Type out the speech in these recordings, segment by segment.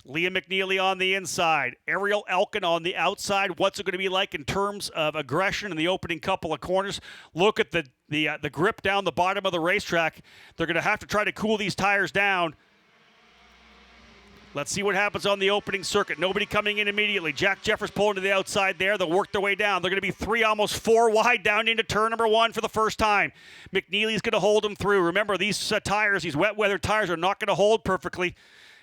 Liam McNeely on the inside. Ariel Elkin on the outside. What's it going to be like in terms of aggression in the opening couple of corners? Look at the grip down the bottom of the racetrack. They're going to have to try to cool these tires down. Let's see what happens on the opening circuit. Nobody coming in immediately. Jack Jeffers pulling to the outside there. They'll work their way down. They're going to be three, almost four wide down into turn number one for the first time. McNeely's going to hold them through. Remember, these tires, these wet weather tires, are not going to hold perfectly.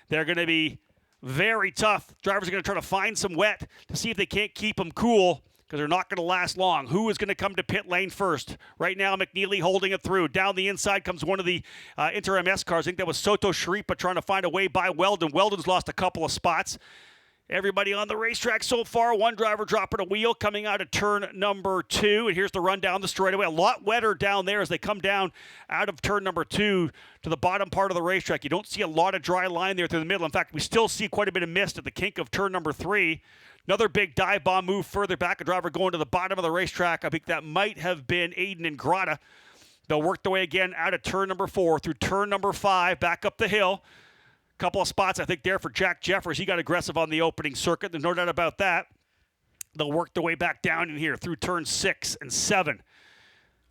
They're going to be very tough. Drivers are going to try to find some wet to see if they can't keep them cool, because they're not going to last long. Who is going to come to pit lane first? Right now, McNeely holding it through. Down the inside comes one of the Inter-MS cars. I think that was Soto Sharipa trying to find a way by Weldon. Weldon's lost a couple of spots. Everybody on the racetrack so far. One driver dropping a wheel coming out of turn number 2. And here's the run down the straightaway. A lot wetter down there as they come down out of turn number 2 to the bottom part of the racetrack. You don't see a lot of dry line there through the middle. In fact, we still see quite a bit of mist at the kink of turn number 3. Another big dive bomb move further back. A driver going to the bottom of the racetrack. I think that might have been Aiden Ingrata. They'll work their way again out of turn number 4 through turn number 5, back up the hill. Couple of spots, I think, there for Jack Jeffers. He got aggressive on the opening circuit. There's no doubt about that. They'll work their way back down in here through turn 6 and 7.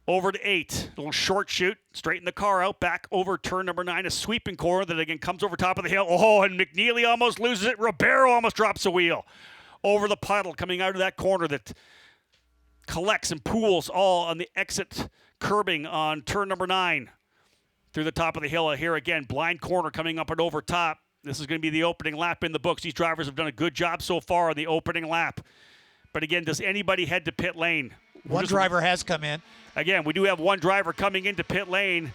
Over to 8. A little short shoot. Straighten the car out. Back over turn number 9. A sweeping corner that again comes over top of the hill. Oh, and McNeely almost loses it. Ribeiro almost drops a wheel. Over the puddle coming out of that corner that collects and pools all on the exit curbing on turn number 9. Through the top of the hill here again. Blind corner coming up and over top. This is going to be the opening lap in the books. These drivers have done a good job so far on the opening lap. But again, does anybody head to pit lane? One driver has come in. Again, we do have one driver coming into pit lane.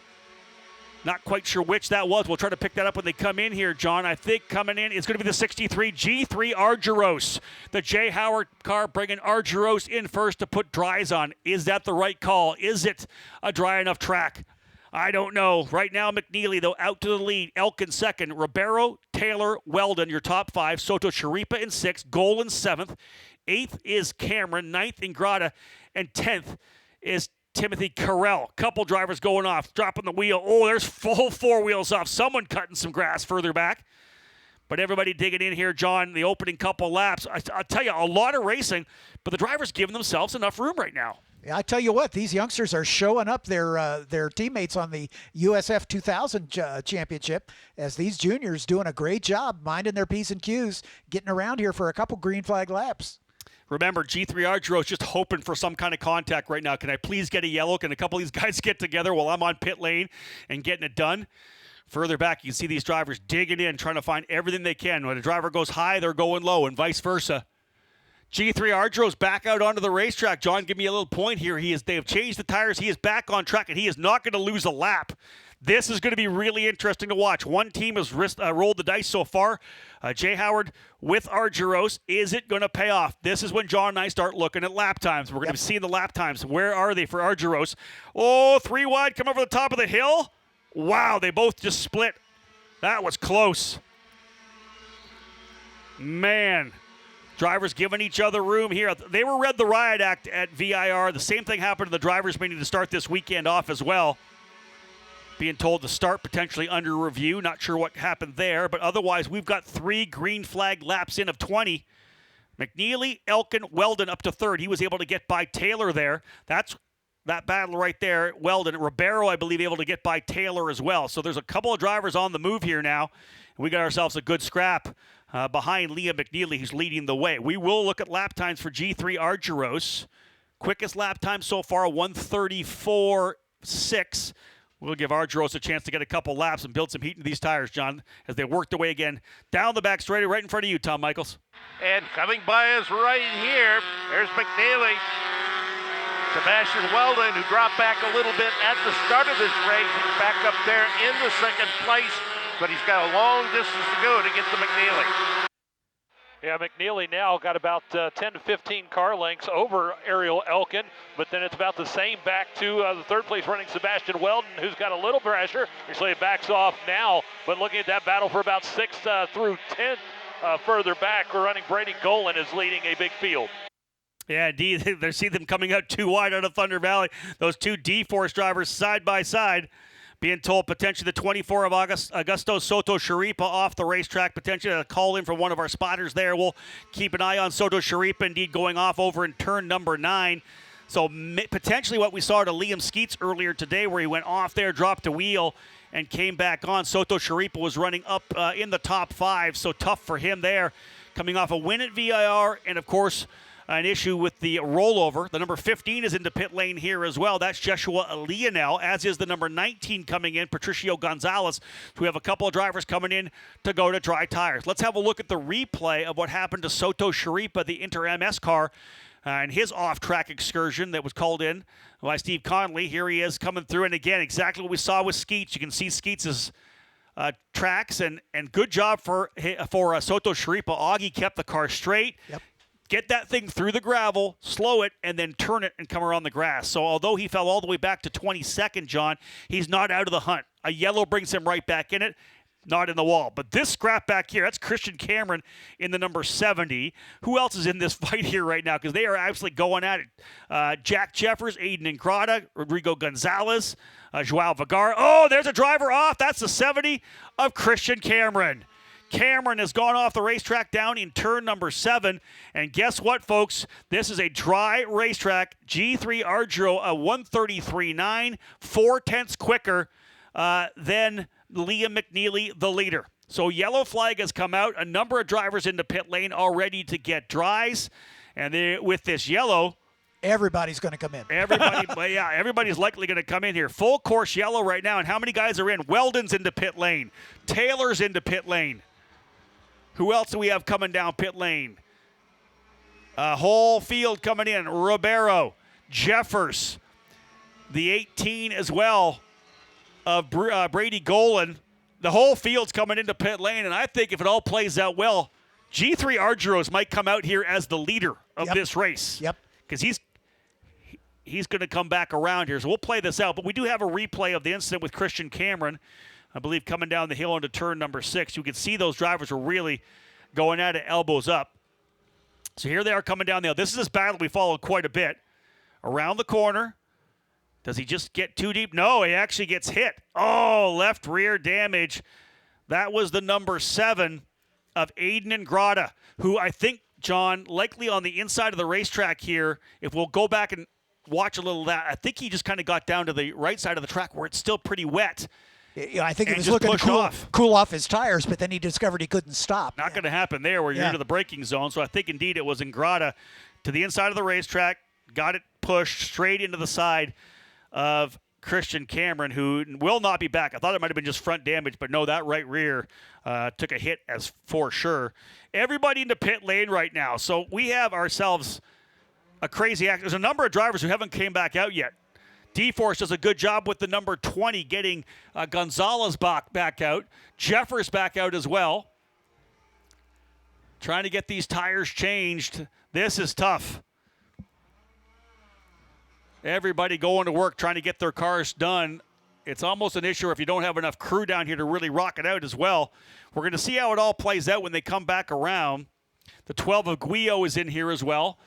Not quite sure which that was. We'll try to pick that up when they come in here, John. I think coming in is going to be the 63 G3 Argyros. The Jay Howard car bringing Argyros in first to put dries on. Is that the right call? Is it a dry enough track? I don't know. Right now, McNeely, though, out to the lead. Elkin second. Ribeiro, Taylor, Weldon, your top 5. Soto Sharipa in 6th. Golan 7th. 8th is Cameron. 9th, Ingrata. And 10th is Timothy Carell. Couple drivers going off, dropping the wheel. Oh, there's full 4 wheels off. Someone cutting some grass further back. But everybody digging in here, John, the opening couple laps. I'll tell you, a lot of racing, but the drivers giving themselves enough room right now. Yeah, I tell you what, these youngsters are showing up their teammates on the USF 2000 championship, as these juniors doing a great job minding their P's and Q's, getting around here for a couple green flag laps. Remember, G3 Argyros just hoping for some kind of contact right now. Can I please get a yellow? Can a couple of these guys get together while I'm on pit lane and getting it done? Further back, you can see these drivers digging in, trying to find everything they can. When a driver goes high, they're going low, and vice versa. G3 Argyros back out onto the racetrack. John, give me a little point here. They have changed the tires. He is back on track, and he is not going to lose a lap. This is going to be really interesting to watch. One team has rolled the dice so far. Jay Howard with Argyros. Is it going to pay off? This is when John and I start looking at lap times. We're going to see the lap times. Where are they for Argyros? Oh, 3 wide, come over the top of the hill. Wow, they both just split. That was close. Man. Drivers giving each other room here. They were read the riot act at VIR. The same thing happened to the drivers meeting to start this weekend off as well. Being told to start potentially under review. Not sure what happened there, but otherwise we've got 3 green flag laps in of 20. McNeely, Elkin, Weldon up to 3rd. He was able to get by Taylor there. That's that battle right there. Weldon. Ribeiro, I believe, able to get by Taylor as well. So there's a couple of drivers on the move here now. We got ourselves a good scrap behind Liam McNeely, who's leading the way. We will look at lap times for G3 Argyros. Quickest lap time so far, 1:34.6. We'll give Argyros a chance to get a couple laps and build some heat into these tires, John, as they work their way again down the back straight, right in front of you, Tom Michaels. And coming by us right here, there's McNeely. Sebastian Weldon, who dropped back a little bit at the start of this race. He's back up there in the 2nd place, but he's got a long distance to go to get to McNeely. Yeah, McNeely now got about 10 to 15 car lengths over Ariel Elkin, but then it's about the same back to the 3rd place running Sebastian Weldon, who's got a little pressure. Actually, it backs off now, but looking at that battle for about 6th through 10th further back, we're running Brady Golan is leading a big field. Yeah, indeed. They see them coming out 2 wide out of Thunder Valley. Those 2 D-Force drivers side by side. Being told potentially the 24 of Augusto Soto Sharipa off the racetrack. Potentially a call in from one of our spotters there. We'll keep an eye on Soto Sharipa indeed going off over in turn number 9. So potentially what we saw to Liam Skeets earlier today where he went off there, dropped a wheel, and came back on. Soto Sharipa was running up in the top 5, so tough for him there. Coming off a win at VIR, and of course, an issue with the rollover. The number 15 is into pit lane here as well. That's Joshua Leonel, as is the number 19 coming in, Patricio Gonzalez. So we have a couple of drivers coming in to go to dry tires. Let's have a look at the replay of what happened to Soto Sharipa, the Inter-MS car, and his off-track excursion that was called in by Steve Conley. Here he is coming through, and again, exactly what we saw with Skeets. You can see Skeets' tracks, and good job for Soto Sharipa. Augie kept the car straight. Yep. Get that thing through the gravel, slow it, and then turn it and come around the grass. So although he fell all the way back to 22nd, John, he's not out of the hunt. A yellow brings him right back in it, not in the wall. But this scrap back here, that's Christian Cameron in the number 70. Who else is in this fight here right now? Because they are absolutely going at it. Jack Jeffers, Aiden Ingrata, Rodrigo Gonzalez, Joao Vergara. Oh, there's a driver off. That's the 70 of Christian Cameron. Cameron has gone off the racetrack down in turn number 7. And guess what, folks? This is a dry racetrack. G3 Argiro, a 133.9, 4/10 quicker than Liam McNeely, the leader. So yellow flag has come out. A number of drivers into pit lane already to get dries. And with this yellow, everybody's going to come in. Everybody's likely going to come in here. Full course yellow right now. And how many guys are in? Weldon's into pit lane. Taylor's into pit lane. Who else do we have coming down pit lane? Whole field coming in. Ribeiro, Jeffers, the 18 as well of Brady Golan. The whole field's coming into pit lane, and I think if it all plays out well, G3 Argyros might come out here as the leader of this race. Yep. Because he's going to come back around here. So we'll play this out. But we do have a replay of the incident with Christian Cameron, I believe, coming down the hill into turn number 6. You can see those drivers were really going at it elbows up. So here they are coming down the hill. This is this battle we followed quite a bit. Around the corner. Does he just get too deep? No, he actually gets hit. Oh, left rear damage. That was the number 7 of Aiden Ingrata, who I think, John, likely on the inside of the racetrack here, if we'll go back and watch a little of that, I think he just kind of got down to the right side of the track where it's still pretty wet. Yeah, I think he was just looking to cool off his tires, but then he discovered he couldn't stop. Not going to happen there where you're into the braking zone. So I think indeed it was Ingrata to the inside of the racetrack, got it pushed straight into the side of Christian Cameron, who will not be back. I thought it might have been just front damage, but no, that right rear took a hit as for sure. Everybody into pit lane right now. So we have ourselves a crazy act. There's a number of drivers who haven't came back out yet. D-Force does a good job with the number 20 getting Gonzalez back out. Jeffers back out as well. Trying to get these tires changed. This is tough. Everybody going to work trying to get their cars done. It's almost an issue if you don't have enough crew down here to really rock it out as well. We're going to see how it all plays out when they come back around. The 12 of Guio is in here as well.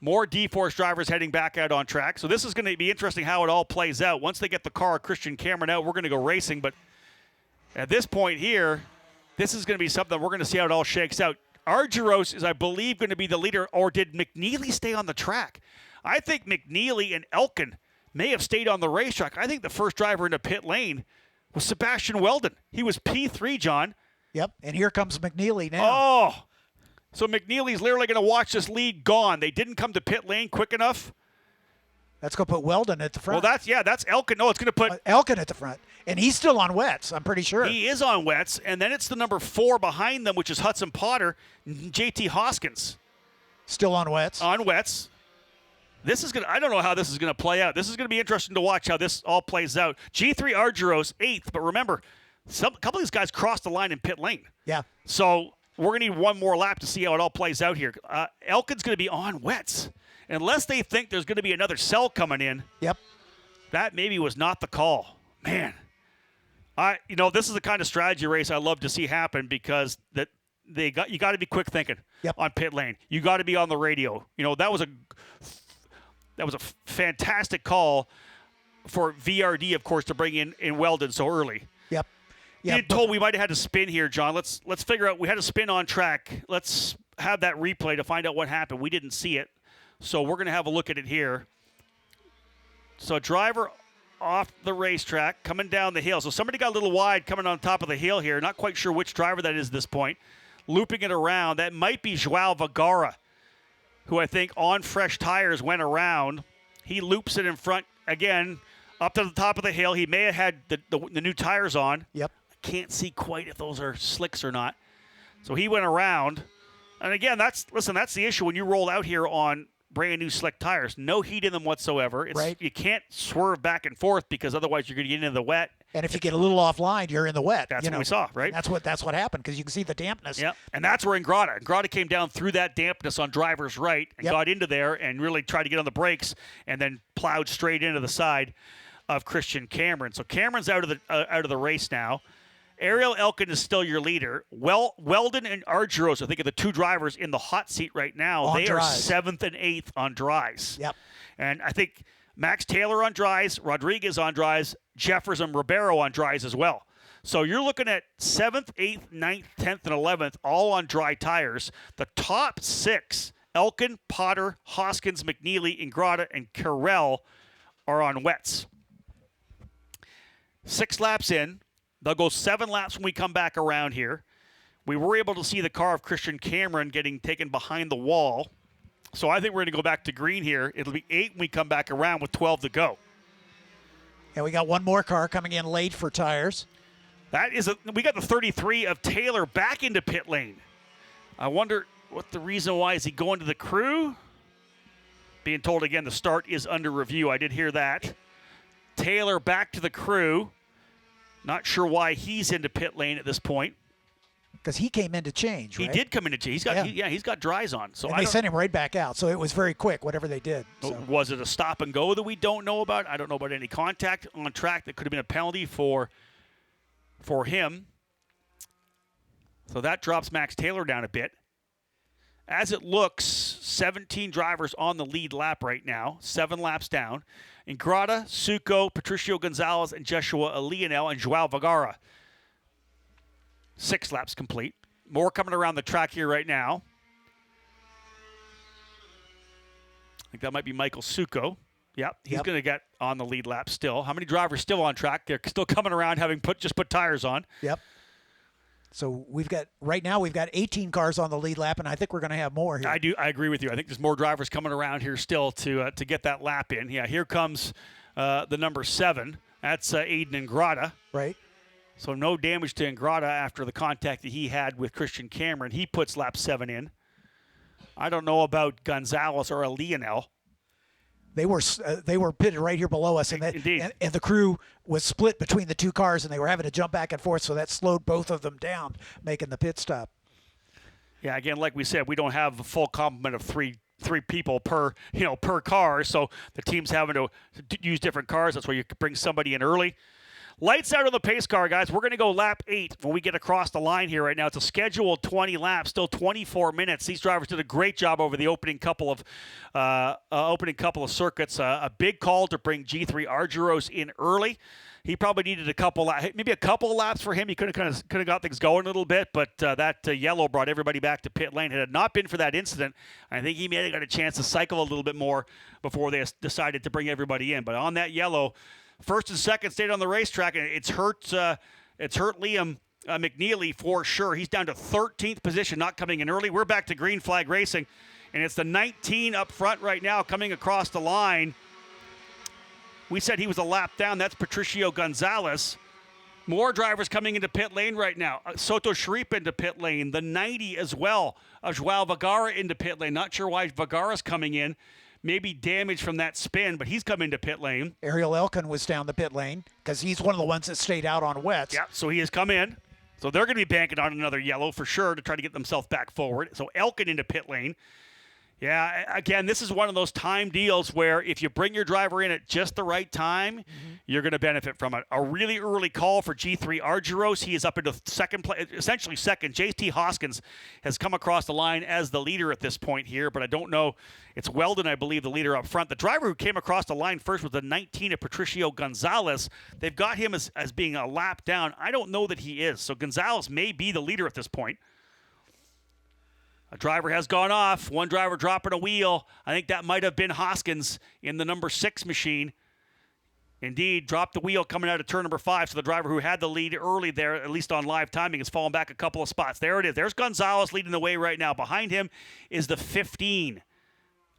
More D-Force drivers heading back out on track. So this is going to be interesting how it all plays out. Once they get the car of Christian Cameron out, we're going to go racing. But at this point here, this is going to be something we're going to see how it all shakes out. Argyros is, I believe, going to be the leader. Or did McNeely stay on the track? I think McNeely and Elkin may have stayed on the racetrack. I think the first driver into pit lane was Sebastian Weldon. He was P3, John. Yep, and here comes McNeely now. Oh, so McNeely's literally going to watch this lead gone. They didn't come to pit lane quick enough. That's going to put Weldon at the front. Well, that's Elkin. No, it's going to put Elkin at the front. And he's still on wets, I'm pretty sure. He is on wets. And then it's the number 4 behind them, which is Hudson Potter, JT Hoskins. Still on wets. On wets. This is I don't know how this is going to play out. This is going to be interesting to watch how this all plays out. G3 Argyros, 8th. But remember, a couple of these guys crossed the line in pit lane. Yeah. So we're going to need one more lap to see how it all plays out here. Elkin's going to be on wets. Unless they think there's going to be another cell coming in. Yep. That maybe was not the call. Man. This is the kind of strategy race I love to see happen because you got to be quick thinking on pit lane. You got to be on the radio. That was a fantastic call for VRD, of course, to bring in Weldon so early. Yep. Being told we might have had to spin here, John. Let's figure out. We had a spin on track. Let's have that replay to find out what happened. We didn't see it, so we're going to have a look at it here. So a driver off the racetrack coming down the hill. So somebody got a little wide coming on top of the hill here. Not quite sure which driver that is at this point. Looping it around. That might be Joao Vergara, who I think on fresh tires went around. He loops it in front again up to the top of the hill. He may have had the new tires on. Yep. Can't see quite if those are slicks or not. So he went around. And again, that's the issue when you roll out here on brand new slick tires. No heat in them whatsoever. Right. You can't swerve back and forth because otherwise you're going to get into the wet. And if you get a little offline, you're in the wet. That's what we saw, right? That's what happened because you can see the dampness. Yeah, and that's where Ingrata came down through that dampness on driver's right and got into there and really tried to get on the brakes and then plowed straight into the side of Christian Cameron. So Cameron's out of the race now. Ariel Elkin is still your leader. Weldon and Argyros, I think, are the two drivers in the hot seat right now. They are 7th and 8th on dries. Yep. And I think Max Taylor on dries, Rodriguez on dries, Jeffers and Ribeiro on dries as well. So you're looking at 7th, 8th, 9th, 10th, and 11th, all on dry tires. The top 6, Elkin, Potter, Hoskins, McNeely, Ingrata, and Carell, are on wets. 6 laps in. They'll go 7 laps when we come back around here. We were able to see the car of Christian Cameron getting taken behind the wall. So I think we're going to go back to green here. It'll be 8 when we come back around with 12 to go. And we got one more car coming in late for tires. We got the 33 of Taylor back into pit lane. I wonder what the reason why. Is he going to the crew? Being told again the start is under review. I did hear that. Taylor back to the crew. Not sure why he's into pit lane at this point. Because he came in to change, right? He did come in to change. He's got dries on. So and they sent him right back out. So it was very quick, whatever they did. So. Was it a stop and go that we don't know about? I don't know about any contact on track that could have been a penalty for him. So that drops Max Taylor down a bit. As it looks, 17 drivers on the lead lap right now, 7 laps down. Ingrata, Suko, Patricio Gonzalez, and Joshua Leonel, and Joao Vergara. 6 laps complete. More coming around the track here right now. I think that might be Michael Suko. Yep, he's going to get on the lead lap still. How many drivers still on track? They're still coming around having just put tires on. Yep. So right now we've got 18 cars on the lead lap, and I think we're going to have more here. I agree with you. I think there's more drivers coming around here still to get that lap in. Yeah, here comes the number 7. That's Aiden Ingrata. Right. So no damage to Ingrata after the contact that he had with Christian Cameron. He puts lap 7 in. I don't know about Gonzalez or Leonel. They were pitted right here below us, and the crew was split between the two cars, and they were having to jump back and forth, so that slowed both of them down, making the pit stop. Yeah, again, like we said, we don't have a full complement of three people per car, so the team's having to use different cars. That's why you bring somebody in early. Lights out on the pace car, guys. We're going to go lap 8 when we get across the line here right now. It's a scheduled 20 laps, still 24 minutes. These drivers did a great job over the opening couple of circuits. A big call to bring G3 Argyros in early. He probably needed maybe a couple of laps for him. He could have got things going a little bit, but that yellow brought everybody back to pit lane. Had it not been for that incident, I think he may have got a chance to cycle a little bit more before they decided to bring everybody in. But on that yellow, first and second stayed on the racetrack, and it's hurt Liam McNeely for sure. He's down to 13th position, not coming in early. We're back to green flag racing, and it's the 19 up front right now coming across the line. We said he was a lap down. That's Patricio Gonzalez. More drivers coming into pit lane right now. Soto Sharif into pit lane. The 90 as well of Joao Vergara into pit lane. Not sure why Vergara's coming in. Maybe damage from that spin, but he's come into pit lane. Ariel Elkin was down the pit lane because he's one of the ones that stayed out on wets. Yeah, so he has come in. So they're going to be banking on another yellow for sure to try to get themselves back forward. So Elkin into pit lane. Yeah, again, this is one of those time deals where if you bring your driver in at just the right time, you're going to benefit from it. A really early call for G3 Argyros. He is up into second place, essentially second. JT Hoskins has come across the line as the leader at this point here, but I don't know. It's Weldon, I believe, the leader up front. The driver who came across the line first was the 19 of Patricio Gonzalez. They've got him as being a lap down. I don't know that he is. So Gonzalez may be the leader at this point. A driver has gone off. One driver dropping a wheel. I think that might have been Hoskins in the number 6 machine. Indeed, dropped the wheel coming out of turn number 5. So the driver who had the lead early there, at least on live timing, has fallen back a couple of spots. There it is. There's Gonzalez leading the way right now. Behind him is the 15,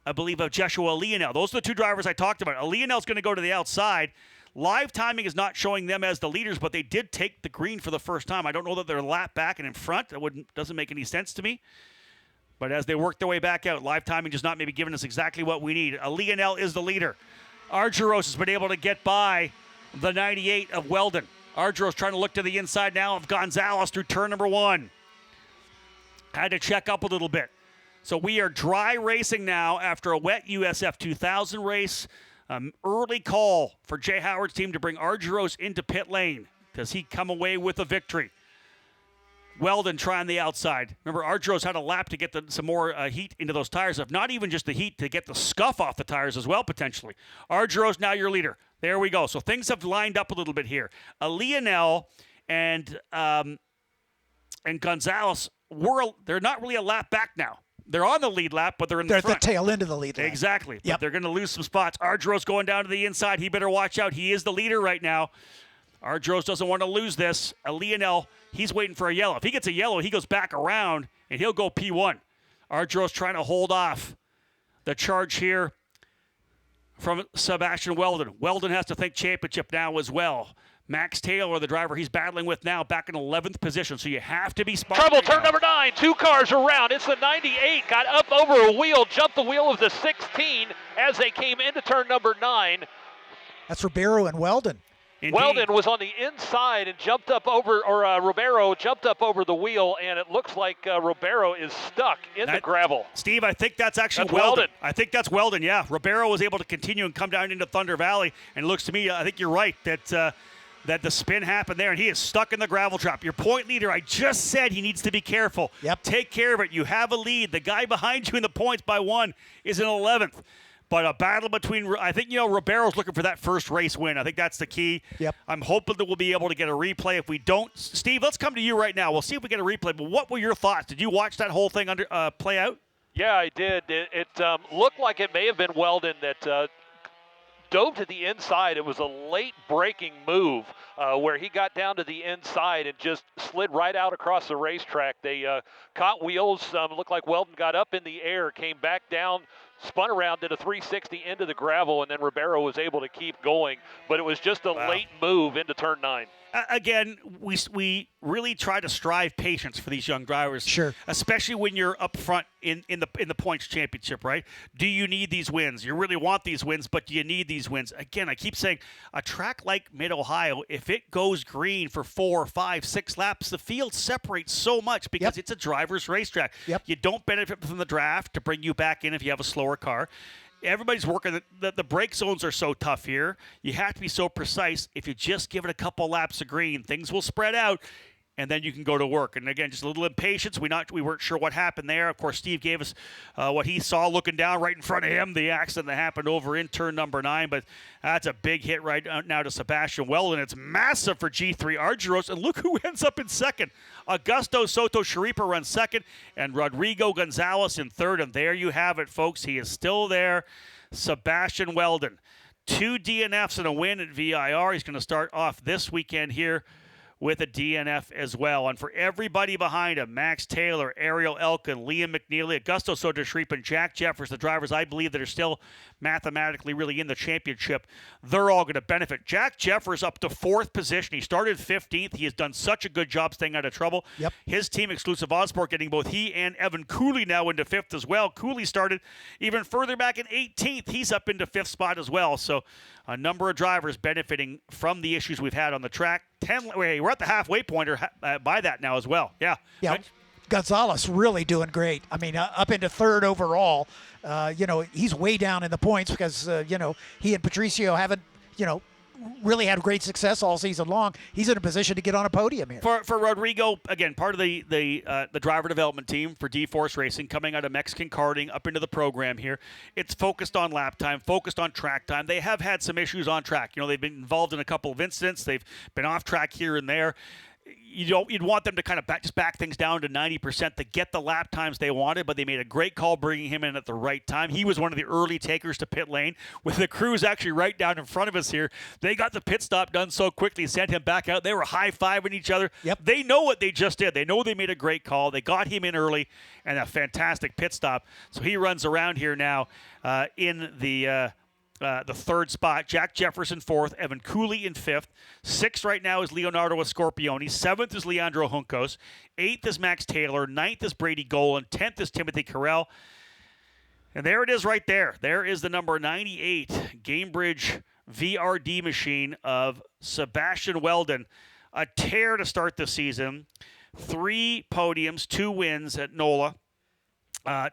I believe, of Joshua Leonel. Those are the two drivers I talked about. Leonel's going to go to the outside. Live timing is not showing them as the leaders, but they did take the green for the first time. I don't know that they're a lap back and in front. That doesn't make any sense to me. But as they work their way back out, live timing just not maybe giving us exactly what we need. Leonel is the leader. Argyros has been able to get by the 98 of Weldon. Argyros trying to look to the inside now of Gonzalez through turn number 1. Had to check up a little bit. So we are dry racing now after a wet USF 2000 race. Early call for Jay Howard's team to bring Argyros into pit lane. Does he come away with a victory? Weldon trying the outside. Remember, Argyros had a lap to get some more heat into those tires. If not even just the heat, to get the scuff off the tires as well, potentially. Argyros now your leader. There we go. So things have lined up a little bit here. Leonel and Gonzalez, they're not really a lap back now. They're on the lead lap, but they're in the front. They're at the tail end of the lead lap. Exactly. Yep. But they're going to lose some spots. Argyros going down to the inside. He better watch out. He is the leader right now. Argyros doesn't want to lose this. Leonel, he's waiting for a yellow. If he gets a yellow, he goes back around, and he'll go P1. Argyros trying to hold off the charge here from Sebastian Weldon. Weldon has to think championship now as well. Max Taylor, the driver he's battling with now, back in 11th position, so you have to be smart. Trouble, turn number 9, 2 cars around. It's the 98, got up over a wheel, jumped the wheel of the 16 as they came into turn number 9. That's Ribeiro and Weldon. Indeed. Weldon was on the inside and jumped up over, Ribeiro jumped up over the wheel, and it looks like Ribeiro is stuck in the gravel. Steve, I think that's actually That's Weldon. Weldon. I think that's Weldon, yeah. Ribeiro was able to continue and come down into Thunder Valley, and it looks to me, I think you're right, that the spin happened there, and he is stuck in the gravel trap. Your point leader, I just said he needs to be careful. Yep. Take care of it. You have a lead. The guy behind you in the points by 1 is in 11th. But a battle between, I think, Ribeiro's looking for that first race win. I think that's the key. Yep. I'm hoping that we'll be able to get a replay. If we don't, Steve, let's come to you right now. We'll see if we get a replay. But what were your thoughts? Did you watch that whole thing play out? Yeah, I did. It looked like it may have been Weldon that dove to the inside. It was a late braking move where he got down to the inside and just slid right out across the racetrack. They caught wheels. Looked like Weldon got up in the air, came back down, spun around, did a 360 into the gravel, and then Ribeiro was able to keep going. But it was just a late move into turn 9. Again, we really try to strive patience for these young drivers. Sure. Especially when you're up front in the points championship, right? Do you need these wins? You really want these wins, but do you need these wins? Again, I keep saying a track like Mid-Ohio, if it goes green for 4, 5, 6 laps, the field separates so much because it's a driver's racetrack. Yep. You don't benefit from the draft to bring you back in if you have a slower car. Everybody's working. The brake zones are so tough here. You have to be so precise. If you just give it a couple laps of green, things will spread out, and then you can go to work. And again, just a little impatience. We weren't sure what happened there. Of course, Steve gave us what he saw looking down right in front of him, the accident that happened over in turn number 9. But that's a big hit right now to Sebastian Weldon. It's massive for G3 Argyros. And look who ends up in second. Augusto Soto Sharipa runs second, and Rodrigo Gonzalez in third. And there you have it, folks. He is still there. Sebastian Weldon. 2 DNFs and a win at VIR. He's going to start off this weekend here with a DNF as well. And for everybody behind him, Max Taylor, Ariel Elkin, Liam McNeely, Augusto Soto-Shreep, and Jack Jeffers, the drivers I believe that are still mathematically really in the championship, they're all going to benefit. Jack Jeffers up to 4th position. He started 15th. He has done such a good job staying out of trouble. Yep. His team, Exclusive Odsport, getting both he and Evan Cooley now into 5th as well. Cooley started even further back in 18th. He's up into 5th spot as well. So a number of drivers benefiting from the issues we've had on the track. We're at the halfway point or by that now as well. Yeah. Yeah. Gonzalez really doing great. I mean, up into third overall. He's way down in the points because, he and Patricio haven't, really had great success all season long. He's in a position to get on a podium here. For Rodrigo, again, part of the driver development team for D-Force Racing, coming out of Mexican karting up into the program here. It's focused on lap time, focused on track time. They have had some issues on track. They've been involved in a couple of incidents. They've been off track here and there. You'd want them to kind of just back things down to 90% to get the lap times they wanted, but they made a great call bringing him in at the right time. He was one of the early takers to pit lane. With the crews actually right down in front of us here, they got the pit stop done so quickly, sent him back out. They were high-fiving each other. Yep. They know what they just did. They know they made a great call. They got him in early and a fantastic pit stop. So he runs around here now in the third spot. Jack Jefferson fourth, Evan Cooley in fifth. Sixth right now is Leonardo Scorpioni. Seventh is Leandro Juncos. Eighth is Max Taylor. Ninth is Brady Golan. 10th is Timothy Carell. And there it is right there. There is the number 98 Gamebridge VRD machine of Sebastian Weldon. A tear to start the season. 3 podiums, 2 wins at NOLA. At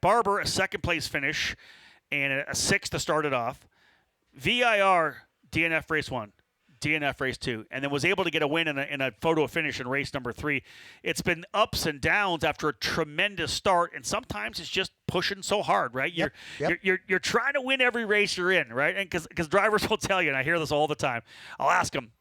Barber, a second-place finish, and a 6th to start it off. VIR, DNF race 1, DNF race 2, and then was able to get a win in a photo finish in race number 3. It's been ups and downs after a tremendous start, and sometimes it's just pushing so hard, right? Yep. You're trying to win every race you're in, right? And because drivers will tell you, and I hear this all the time. I'll ask them,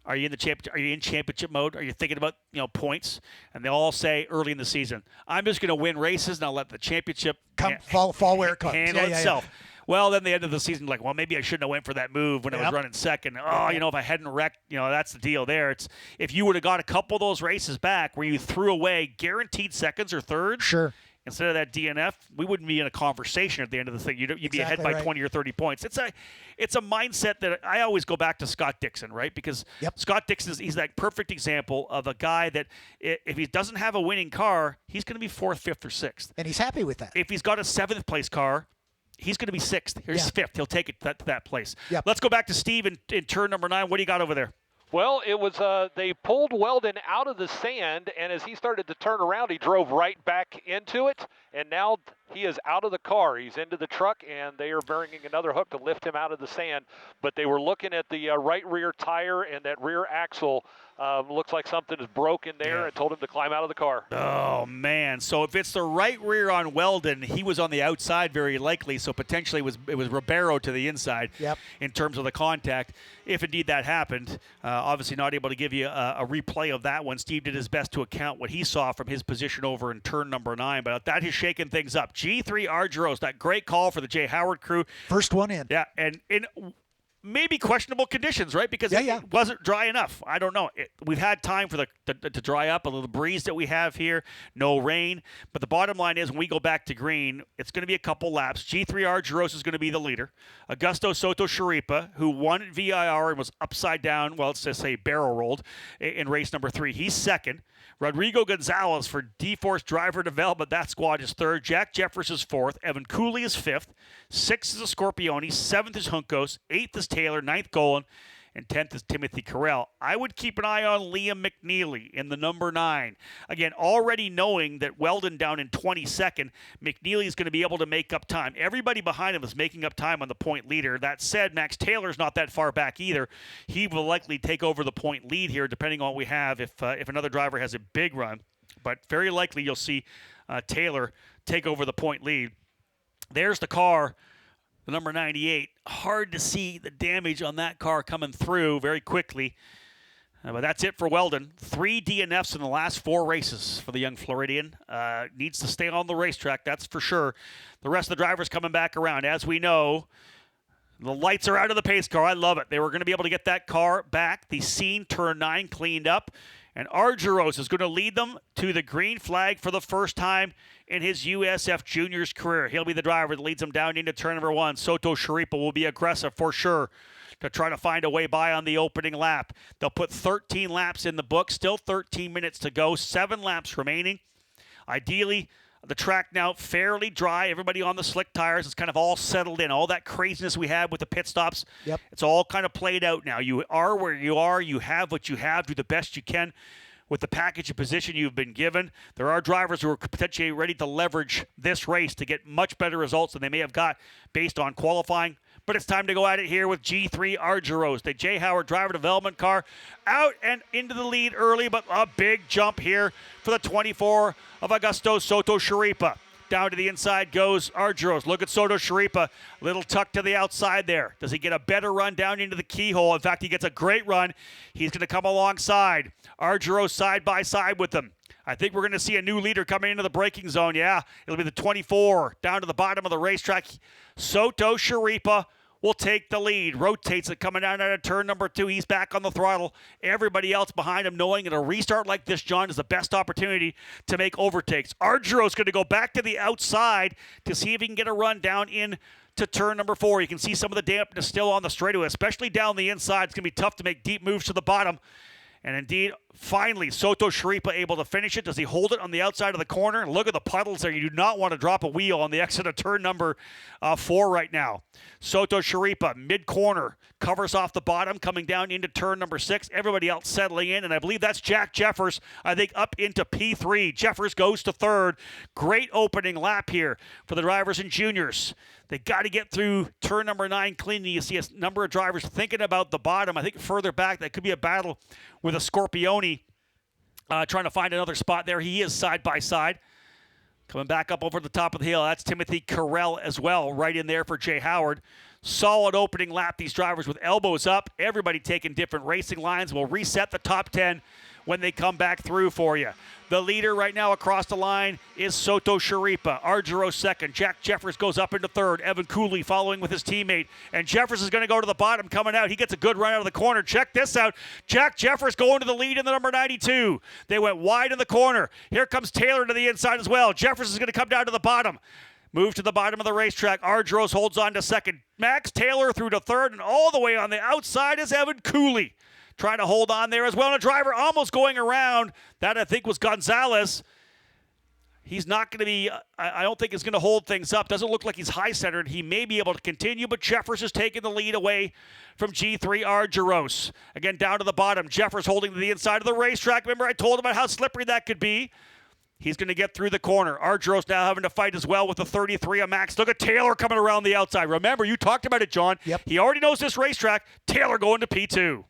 Are you in championship mode? Are you thinking about points? And they all say early in the season, I'm just going to win races and I'll let the championship fall where it comes. handle itself. Yeah. Well, then the end of the season, like, well, maybe I shouldn't have went for that move when I was running second. Oh, if I hadn't wrecked, that's the deal there. It's if you would have got a couple of those races back where you threw away guaranteed seconds or thirds. Sure. Instead of that DNF, we wouldn't be in a conversation at the end of the thing. You'd be ahead by 20 or 30 points. It's a mindset that I always go back to Scott Dixon, right? Because Scott Dixon, he's that perfect example of a guy that if he doesn't have a winning car, he's going to be 4th, 5th, or 6th. And he's happy with that. If he's got a 7th place car, he's going to be 6th. Or 5th. He'll take it to that place. Yep. Let's go back to Steve in turn number 9. What do you got over there? Well, it was they pulled Weldon out of the sand, and as he started to turn around, he drove right back into it, and now he is out of the car. He's into the truck, and they are bringing another hook to lift him out of the sand. But they were looking at the right rear tire and that rear axle. Looks like something is broken there, and told him to climb out of the car. Oh, man. So if it's the right rear on Weldon, he was on the outside very likely, so potentially it was Ribeiro to the inside in terms of the contact. If indeed that happened, obviously not able to give you a replay of that one. Steve did his best to account what he saw from his position over in turn number 9, but that has shaken things up. G3 Argyros, that great call for the Jay Howard crew. First one in. Yeah, and in maybe questionable conditions, right? Because it wasn't dry enough. I don't know. We've had time for to dry up, a little breeze that we have here, no rain. But the bottom line is when we go back to green, it's going to be a couple laps. G3 Argyros is going to be the leader. Augusto Soto Sharipa, who won at VIR and was upside down, well, let's just say barrel rolled in race number 3. He's second. Rodrigo Gonzalez for D-Force Driver Development. That squad is third. Jack Jeffers is fourth. Evan Cooley is fifth. Sixth is a Scorpioni. Seventh is Juncos. Eighth is Taylor. Ninth, Golan. And 10th is Timothy Carell. I would keep an eye on Liam McNeely in the number 9. Again, already knowing that Weldon down in 22nd, McNeely is going to be able to make up time. Everybody behind him is making up time on the point leader. That said, Max Taylor's not that far back either. He will likely take over the point lead here, depending on what we have if another driver has a big run. But very likely you'll see Taylor take over the point lead. There's the car. The number 98, hard to see the damage on that car coming through very quickly. But that's it for Weldon. 3 DNFs in the last 4 races for the young Floridian. Needs to stay on the racetrack, that's for sure. The rest of the drivers coming back around. As we know, the lights are out of the pace car. I love it. They were going to be able to get that car back. The scene turn 9 cleaned up. And Argyros is going to lead them to the green flag for the first time in his USF Juniors career. He'll be the driver that leads them down into turn number 1. Soto Sharipa will be aggressive for sure to try to find a way by on the opening lap. They'll put 13 laps in the book, still 13 minutes to go, 7 laps remaining. Ideally, the track now fairly dry. Everybody on the slick tires is kind of all settled in. All that craziness we had with the pit stops, it's all kind of played out now. You are where you are. You have what you have. Do the best you can. with the package of position you've been given. There are drivers who are potentially ready to leverage this race to get much better results than they may have got based on qualifying. But it's time to go at it here with G3 Argyros. The Jay Howard driver development car out and into the lead early, but a big jump here for the 24 of Augusto Soto Sharipa. Down to the inside goes Argyros. Look at Soto Sharipa. Little tuck to the outside there. Does he get a better run down into the keyhole? In fact, he gets a great run. He's going to come alongside. Argyros side by side with them. I think we're going to see a new leader coming into the braking zone. Yeah, it'll be the 24 down to the bottom of the racetrack. Soto Sharipa will take the lead. Rotates it coming down out of turn number 2. He's back on the throttle. Everybody else behind him knowing that a restart like this, John, is the best opportunity to make overtakes. Argyros going to go back to the outside to see if he can get a run down in to turn number 4. You can see some of the dampness still on the straightaway, especially down the inside. It's going to be tough to make deep moves to the bottom. And indeed, finally, Soto Sharipa able to finish it. Does he hold it on the outside of the corner? Look at the puddles there. You do not want to drop a wheel on the exit of turn number 4 right now. Soto Sharipa, mid-corner, covers off the bottom, coming down into turn number 6. Everybody else settling in, and I believe that's Jack Jeffers, I think, up into P3. Jeffers goes to 3rd. Great opening lap here for the drivers and juniors. They got to get through turn number 9 cleanly. You see a number of drivers thinking about the bottom. I think further back, that could be a battle with a Scorpione trying to find another spot there. He is side by side. Coming back up over the top of the hill. That's Timothy Carell as well, right in there for Jay Howard. Solid opening lap. These drivers with elbows up. Everybody taking different racing lines. Will reset the top 10 when they come back through for you. The leader right now across the line is Soto Sharipa. Argyros second. Jack Jeffers goes up into 3rd. Evan Cooley following with his teammate. And Jeffers is going to go to the bottom coming out. He gets a good run out of the corner. Check this out. Jack Jeffers going to the lead in the number 92. They went wide in the corner. Here comes Taylor to the inside as well. Jeffers is going to come down to the bottom. Move to the bottom of the racetrack. Argyros holds on to 2nd. Max Taylor through to 3rd. And all the way on the outside is Evan Cooley, trying to hold on there as well. And a driver almost going around. That, I think, was Gonzalez. He's not going to be, I don't think is going to hold things up. Doesn't look like he's high-centered. He may be able to continue, but Jeffers is taking the lead away from G3 Argyros. Again, down to the bottom. Jeffers holding to the inside of the racetrack. Remember, I told him about how slippery that could be. He's going to get through the corner. Argyros now having to fight as well with the 33 of Max. Look at Taylor coming around the outside. Remember, you talked about it, John. Yep. He already knows this racetrack. Taylor going to P2.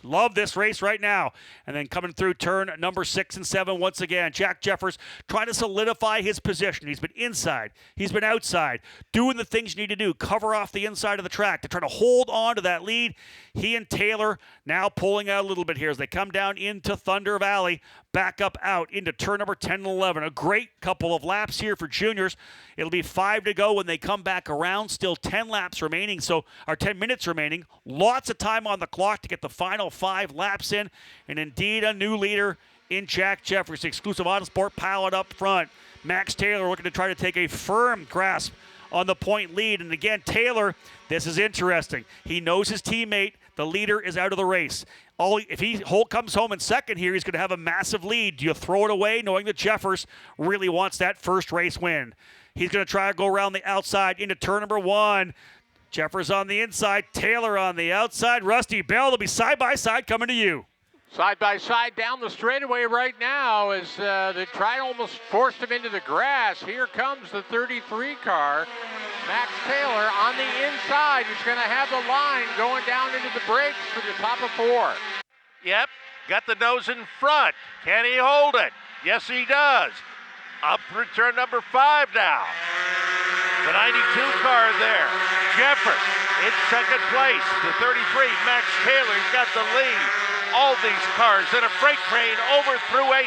Love this race right now. And then coming through turn number 6 and 7 once again. Jack Jeffers trying to solidify his position. He's been inside. He's been outside. Doing the things you need to do. Cover off the inside of the track to try to hold on to that lead. He and Taylor now pulling out a little bit here as they come down into Thunder Valley. Back up out into turn number 10 and 11. A great couple of laps here for juniors. It'll be 5 to go when they come back around. Still 10 laps remaining, or 10 minutes remaining. Lots of time on the clock to get the final 5 laps in. And indeed, a new leader in Jack Jeffers. Exclusive Autosport pilot up front. Max Taylor looking to try to take a firm grasp on the point lead. And again, Taylor, this is interesting. He knows his teammate, the leader, is out of the race. If he comes home in 2nd here, he's going to have a massive lead. Do you throw it away knowing that Jeffers really wants that first race win? He's going to try to go around the outside into turn number 1. Jeffers on the inside, Taylor on the outside. Rusty Bell, they'll be side by side coming to you. Side by side down the straightaway right now as they almost forced him into the grass. Here comes the 33 car. Max Taylor on the inside. He's going to have the line going down into the brakes for the top of 4. Yep, got the nose in front. Can he hold it? Yes, he does. Up through turn number 5 now. The 92 car there. Jeffers in 2nd place. The 33, Max Taylor's got the lead. All these cars in a freight train over through 8.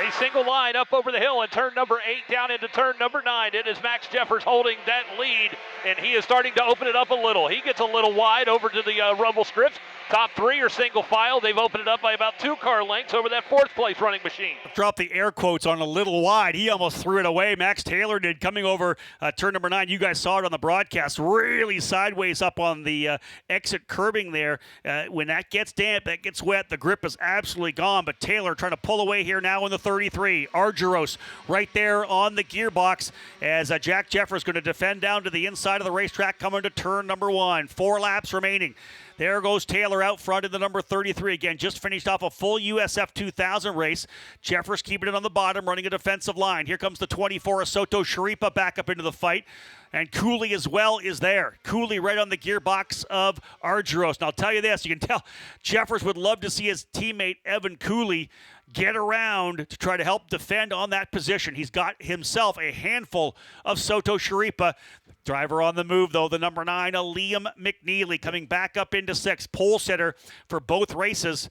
A single line up over the hill in turn number 8 down into turn number 9. It is Max Jeffers holding that lead, and he is starting to open it up a little. He gets a little wide over to the rumble strips. Top 3 are single file. They've opened it up by about 2 car lengths over that 4th place running machine. Drop the air quotes on a little wide. He almost threw it away. Max Taylor did, coming over turn number 9. You guys saw it on the broadcast. Really sideways up on the exit curbing there. When that gets damp, that gets wet, the grip is absolutely gone. But Taylor trying to pull away here now in the 33. Argyros right there on the gearbox as Jack Jeffers going to defend down to the inside of the racetrack coming to turn number 1. 4 laps remaining. There goes Taylor out front in the number 33. Again, just finished off a full USF 2000 race. Jeffers keeping it on the bottom, running a defensive line. Here comes the 24, Soto Sharipa, back up into the fight. And Cooley as well is there. Cooley right on the gearbox of Argyros. Now, I'll tell you this. You can tell Jeffers would love to see his teammate Evan Cooley get around to try to help defend on that position. He's got himself a handful of Soto Sharipa. Driver on the move, though, the number 9, Liam McNeely, coming back up into 6th. Pole sitter for both races.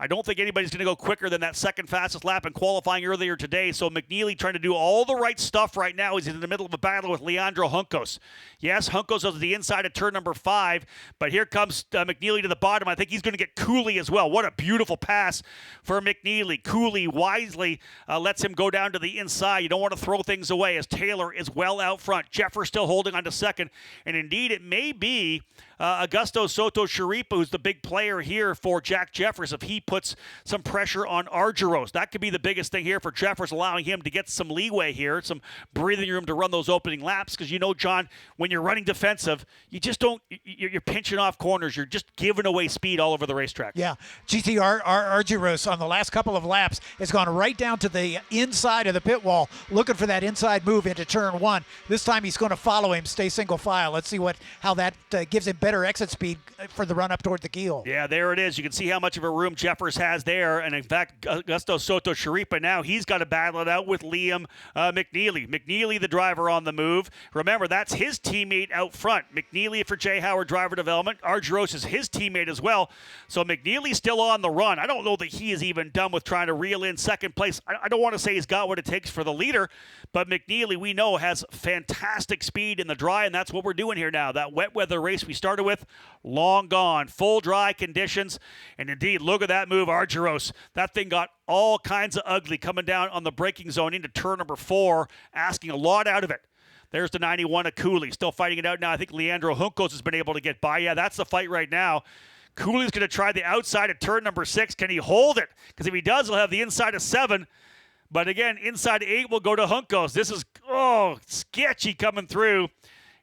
I don't think anybody's going to go quicker than that second fastest lap in qualifying earlier today. So McNeely trying to do all the right stuff right now. He's in the middle of a battle with Leandro Juncos. Yes, Juncos is the inside of turn number 5, but here comes McNeely to the bottom. I think he's going to get Cooley as well. What a beautiful pass for McNeely. Cooley wisely lets him go down to the inside. You don't want to throw things away as Taylor is well out front. Jeffers still holding on to second. And indeed, it may be Augusto Soto Sharipa, who's the big player here for Jack Jeffers, if he puts some pressure on Argyros. That could be the biggest thing here for Jeffers, allowing him to get some leeway here, some breathing room to run those opening laps. Because you know, John, when you're running defensive, you just don't, you're pinching off corners. You're just giving away speed all over the racetrack. Yeah, GTR Argyros on the last couple of laps has gone right down to the inside of the pit wall, looking for that inside move into turn 1. This time he's going to follow him, stay single file. Let's see how that gives him better exit speed for the run up toward the keel. Yeah, there it is. You can see how much of a room Jeffers has there. And in fact, Augusto Soto Sharipa now, he's got to battle it out with Liam McNeely. McNeely, the driver on the move. Remember, that's his teammate out front. McNeely for Jay Howard Driver Development. Argyros is his teammate as well. So McNeely's still on the run. I don't know that he is even done with trying to reel in second place. I don't want to say he's got what it takes for the leader, but McNeely, we know, has fantastic speed in the dry, and that's what we're doing here now. That wet weather race we started with, long gone. Full dry conditions. And indeed, look at that move, Argyros. That thing got all kinds of ugly coming down on the braking zone into turn number 4, asking a lot out of it. There's the 91 of Cooley, still fighting it out now. I think Leandro Juncos has been able to get by. Yeah, that's the fight right now. Cooley's going to try the outside of turn number 6. Can he hold it? Because if he does, he'll have the inside of 7. But again, inside 8 will go to Juncos. This is, sketchy coming through.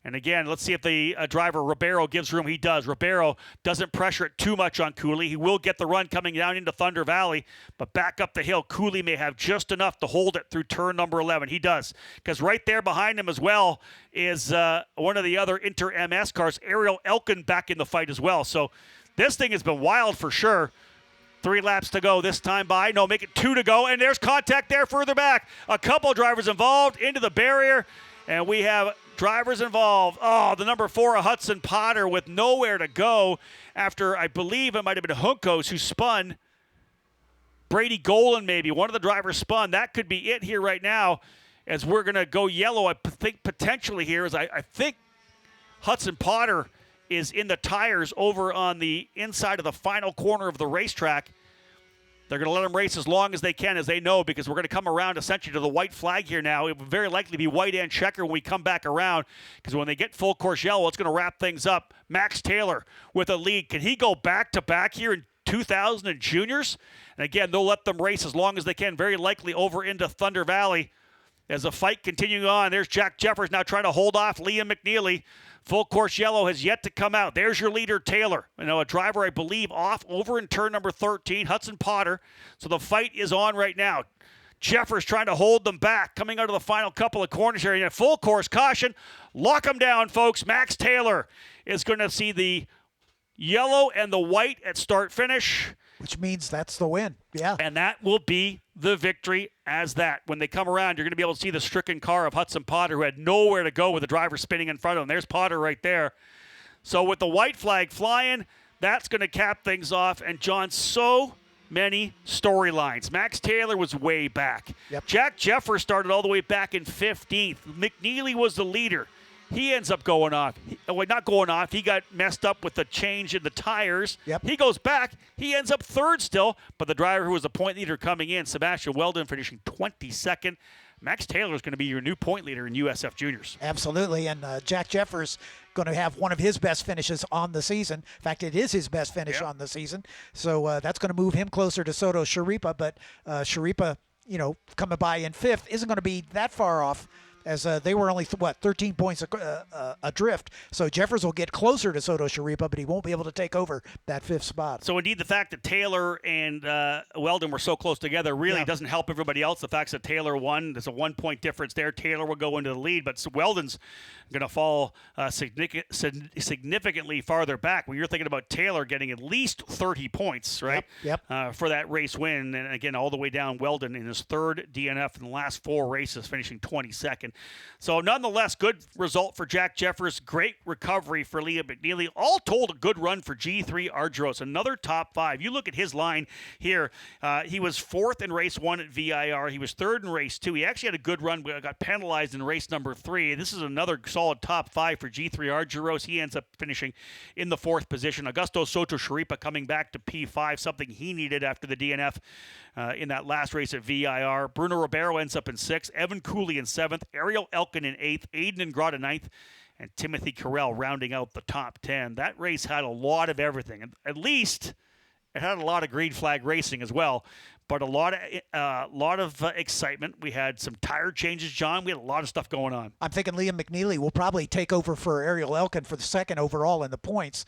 And again, let's see if the driver, Ribeiro, gives room. He does. Ribeiro doesn't pressure it too much on Cooley. He will get the run coming down into Thunder Valley, but back up the hill, Cooley may have just enough to hold it through turn number 11. He does, because right there behind him as well is one of the other Inter-MS cars, Ariel Elkin, back in the fight as well. So this thing has been wild for sure. 3 laps to go this time by. No, make it 2 to go, and there's contact there further back. A couple drivers involved into the barrier, and we have drivers involved. The number 4, Hudson Potter, with nowhere to go after, I believe it might have been Juncos who spun. Brady Golan maybe. One of the drivers spun. That could be it here right now as we're going to go yellow. I think potentially here is I think Hudson Potter is in the tires over on the inside of the final corner of the racetrack. They're going to let them race as long as they can, as they know, because we're going to come around essentially to the white flag here now. It will very likely be white and checker when we come back around, because when they get full course yellow, it's going to wrap things up. Max Taylor with a lead. Can he go back-to-back here in 2000 and juniors? And again, they'll let them race as long as they can, very likely over into Thunder Valley. As the fight continuing on, there's Jack Jeffers now trying to hold off Liam McNeely. Full course yellow has yet to come out. There's your leader, Taylor. A driver, I believe, off over in turn number 13, Hudson Potter. So the fight is on right now. Jeffers trying to hold them back, coming out of the final couple of corners here. And full course caution. Lock them down, folks. Max Taylor is going to see the yellow and the white at start-finish. Which means that's the win. Yeah. And that will be the victory as that. When they come around, you're going to be able to see the stricken car of Hudson Potter, who had nowhere to go with the driver spinning in front of him. There's Potter right there. So with the white flag flying, that's going to cap things off. And John, so many storylines. Max Taylor was way back. Yep. Jack Jeffers started all the way back in 15th. McNeely was the leader. He ends up going off. Not going off. He got messed up with the change in the tires. Yep. He goes back. He ends up 3rd still. But the driver who was the point leader coming in, Sebastian Weldon, finishing 22nd. Max Taylor is going to be your new point leader in USF Juniors. Absolutely. And Jack Jeffers going to have one of his best finishes on the season. In fact, it is his best finish on the season. So that's going to move him closer to Soto Sharipa. But Sharipa, coming by in 5th isn't going to be that far off as they were only 13 points adrift. So Jeffers will get closer to Soto Sharipa, but he won't be able to take over that 5th spot. So indeed, the fact that Taylor and Weldon were so close together really doesn't help everybody else. The fact that Taylor won, there's a 1-point difference there. Taylor will go into the lead, but Weldon's going to fall significantly farther back. When you're thinking about Taylor getting at least 30 points, right? Yep. For that race win, and again, all the way down, Weldon in his 3rd DNF in the last 4 races, finishing 22nd. So nonetheless, good result for Jack Jeffers. Great recovery for Liam McNeely. All told, a good run for G3 Argyros. Another top 5. You look at his line here. He was 4th in race 1 at VIR. He was 3rd in race 2. He actually had a good run, but got penalized in race number 3. This is another solid top 5 for G3 Argyros. He ends up finishing in the 4th position. Augusto Soto Sharipa coming back to P5, something he needed after the DNF in that last race at VIR. Bruno Ribeiro ends up in 6th. Evan Cooley in 7th. Ariel Elkin in 8th. Aiden Ingrata 9th. And Timothy Carell rounding out the top 10. That race had a lot of everything. And at least it had a lot of green flag racing as well. But a lot of excitement. We had some tire changes, John. We had a lot of stuff going on. I'm thinking Liam McNeely will probably take over for Ariel Elkin for the 2nd overall in the points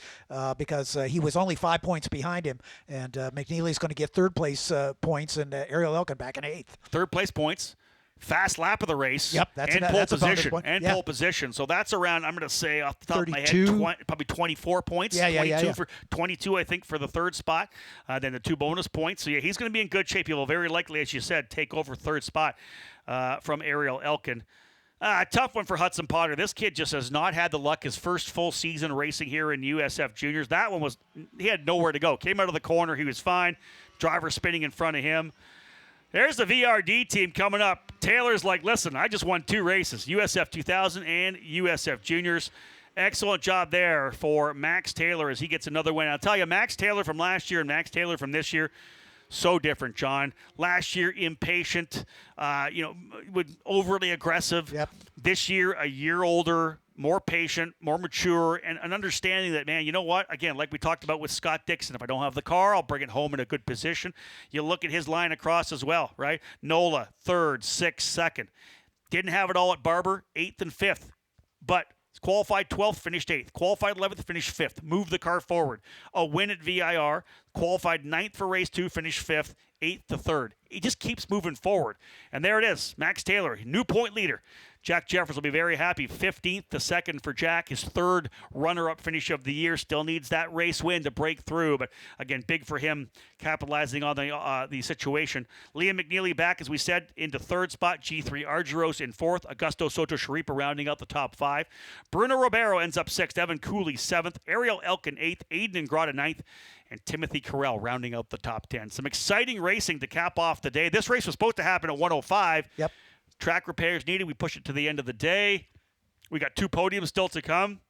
because he was only 5 points behind him. And McNeely's going to get 3rd place points and Ariel Elkin back in 8th. 3rd place points. Fast lap of the race. Yep, that's a bonus point. Pole position. So that's around, I'm going to say off the top of my head, probably 24 points. 22, I think, for the 3rd spot. Then the 2 bonus points. So, he's going to be in good shape. He will very likely, as you said, take over 3rd spot from Ariel Elkin. Tough one for Hudson Potter. This kid just has not had the luck. His first full season racing here in USF Juniors. That one he had nowhere to go. Came out of the corner. He was fine. Driver spinning in front of him. There's the VRD team coming up. Taylor's like, listen, I just won 2 races, USF 2000 and USF Juniors. Excellent job there for Max Taylor as he gets another win. I'll tell you, Max Taylor from last year and Max Taylor from this year, so different, John. Last year, impatient, overly aggressive. Yep. This year, a year older, more patient, more mature, and an understanding that, man, you know what? Again, like we talked about with Scott Dixon, if I don't have the car, I'll bring it home in a good position. You look at his line across as well, right? Nola, 3rd, 6th, 2nd. Didn't have it all at Barber, 8th and 5th. But qualified 12th, finished 8th. Qualified 11th, finished 5th. Moved the car forward. A win at VIR. Qualified 9th for race 2, finished 5th. 8th to 3rd. He just keeps moving forward. And there it is. Max Taylor, new point leader. Jack Jeffers will be very happy. 15th to 2nd for Jack. His 3rd runner-up finish of the year. Still needs that race win to break through. But, again, big for him capitalizing on the situation. Liam McNeely back, as we said, into 3rd spot. G3 Argyros in 4th. Augusto Soto Sharipa rounding out the top 5. Bruno Ribeiro ends up 6th. Evan Cooley 7th. Ariel Elkin 8th. Aiden Ingrata 9th. And Timothy Carell rounding out the top 10. Some exciting racing to cap off the day. This race was supposed to happen at 105. Yep. Track repairs needed. We push it to the end of the day. We got 2 podiums still to come.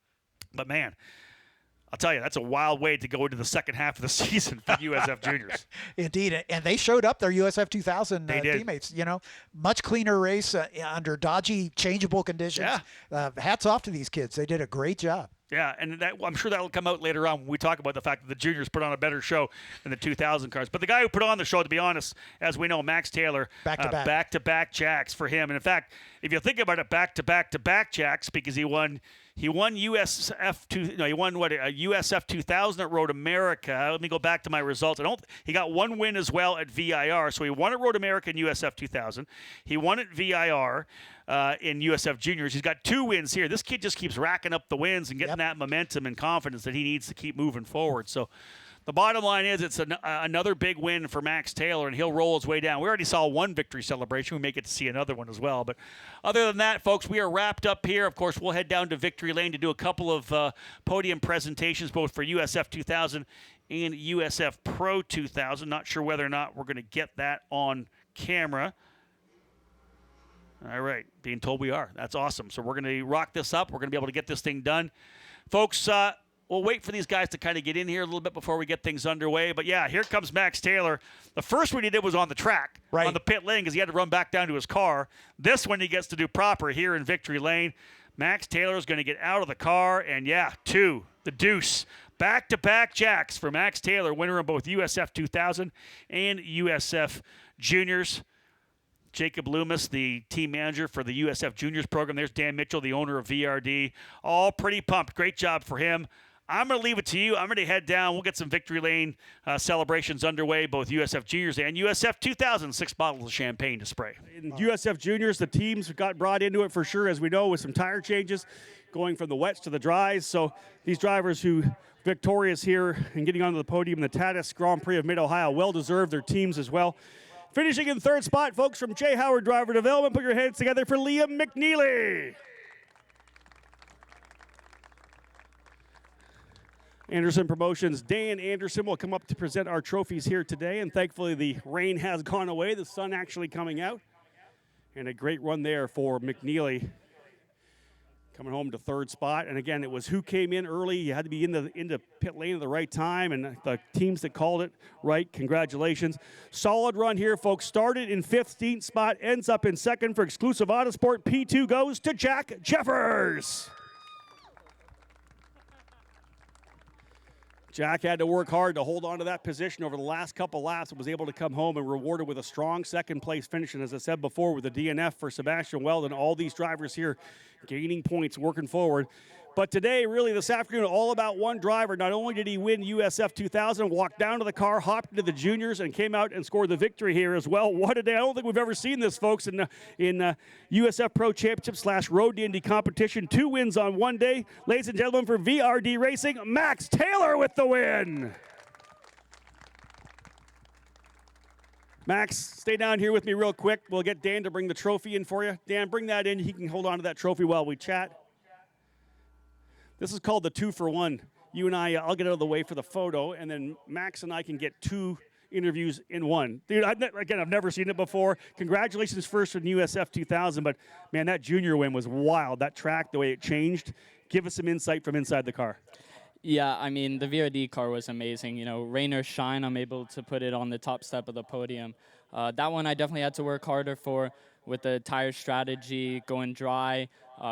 But, man, I'll tell you, that's a wild way to go into the second half of the season for USF Juniors. Indeed, and they showed up their USF 2000 teammates. Much cleaner race under dodgy, changeable conditions. Yeah. Hats off to these kids. They did a great job. Yeah, and I'm sure that will come out later on when we talk about the fact that the juniors put on a better show than the 2000 cars. But the guy who put on the show, to be honest, as we know, Max Taylor, back-to-back jacks for him. And in fact, if you think about it, back-to-back jacks, because he won USF USF 2000 at Road America. Let me go back to my results. He got 1 win as well at VIR. So he won at Road America in USF 2000. He won at VIR. In USF Juniors. He's got 2 wins here. This kid just keeps racking up the wins and getting that momentum and confidence that he needs to keep moving forward. So the bottom line is it's another big win for Max Taylor, and he'll roll his way down. We already saw 1 victory celebration. We may get to see another one as well. But other than that, folks, we are wrapped up here. Of course, we'll head down to Victory Lane to do a couple of podium presentations, both for USF 2000 and USF Pro 2000. Not sure whether or not we're going to get that on camera. All right, being told we are. That's awesome. So we're going to rock this up. We're going to be able to get this thing done. Folks, we'll wait for these guys to kind of get in here a little bit before we get things underway. But, yeah, here comes Max Taylor. The first one he did was on the track, on the pit lane, because he had to run back down to his car. This one he gets to do proper here in Victory Lane. Max Taylor is going to get out of the car, and, 2, the deuce. Back-to-back jacks for Max Taylor, winner of both USF 2000 and USF Juniors. Jacob Loomis, the team manager for the USF Juniors program. There's Dan Mitchell, the owner of VRD. All pretty pumped. Great job for him. I'm going to leave it to you. I'm going to head down. We'll get some Victory Lane celebrations underway, both USF Juniors and USF 2000. 6 bottles of champagne to spray. In USF Juniors, the teams got brought into it for sure, as we know, with some tire changes, going from the wets to the dries. So these drivers who victorious here and getting onto the podium in the Tatuus Grand Prix of Mid-Ohio, well-deserved, their teams as well. Finishing in 3rd spot, folks, from J. Howard Driver Development. Put your hands together for Liam McNeely. Anderson Promotions, Dan Anderson will come up to present our trophies here today, and thankfully the rain has gone away, the sun actually coming out, and a great run there for McNeely, coming home to 3rd spot. And again, it was who came in early. You had to be into pit lane at the right time, and the teams that called it right, congratulations. Solid run here, folks. Started in 15th spot, ends up in 2nd for Exclusive Autosport. P2 goes to Jack Jeffers. Jack had to work hard to hold on to that position over the last couple laps and was able to come home and rewarded with a strong 2nd place finish. And as I said before, with the DNF for Sebastian Weldon, all these drivers here gaining points, working forward. But today, really this afternoon, all about one driver. Not only did he win USF 2000, walked down to the car, hopped into the juniors, and came out and scored the victory here as well. What a day. I don't think we've ever seen this, folks, in USF Pro Championships / Road to Indy competition. 2 wins on one day. Ladies and gentlemen, for VRD Racing, Max Taylor with the win. Max, stay down here with me real quick. We'll get Dan to bring the trophy in for you. Dan, bring that in. He can hold on to that trophy while we chat. This is called the 2-for-1. You and I'll get out of the way for the photo, and then Max and I can get 2 interviews in one. Dude, I've never seen it before. Congratulations first on USF 2000, but man, that junior win was wild. That track, the way it changed. Give us some insight from inside the car. Yeah, I mean, the VRD car was amazing. You know, rain or shine, I'm able to put it on the top step of the podium. That one I definitely had to work harder for with the tire strategy, going dry.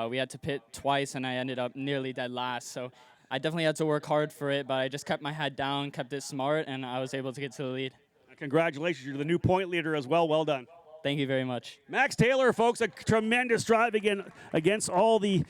We had to pit twice, and I ended up nearly dead last. So I definitely had to work hard for it, but I just kept my head down, kept it smart, and I was able to get to the lead. Congratulations. You're the new point leader as well. Well done. Thank you very much. Max Taylor, folks, a tremendous drive against all the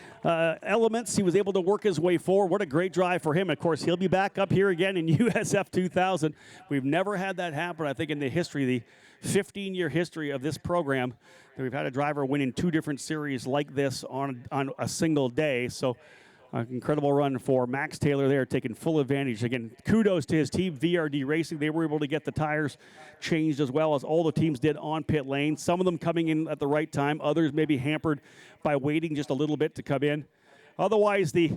elements. He was able to work his way forward. What a great drive for him. Of course, he'll be back up here again in USF 2000. We've never had that happen, I think, in the 15-year history of this program. We've had a driver win in 2 different series like this on a single day. So an incredible run for Max Taylor there, taking full advantage. Again, kudos to his team, VRD Racing. They were able to get the tires changed as well as all the teams did on pit lane. Some of them coming in at the right time. Others maybe hampered by waiting just a little bit to come in. Otherwise, the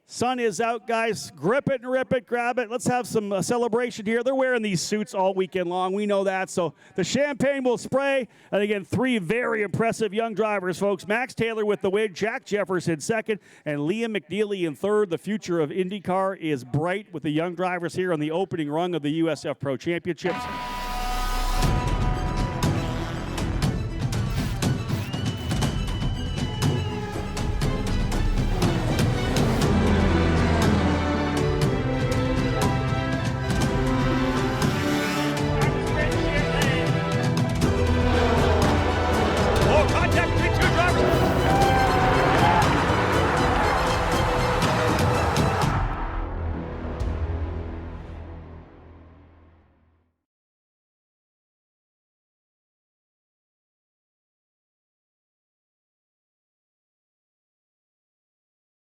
sun is out, guys. Grip it and rip it, grab it. Let's have some celebration here. They're wearing these suits all weekend long. We know that. So the champagne will spray. And again, 3 very impressive young drivers, folks. Max Taylor with the win, Jack Jeffers in 2nd, and Liam McNeely in 3rd. The future of IndyCar is bright with the young drivers here on the opening rung of the USF Pro Championships.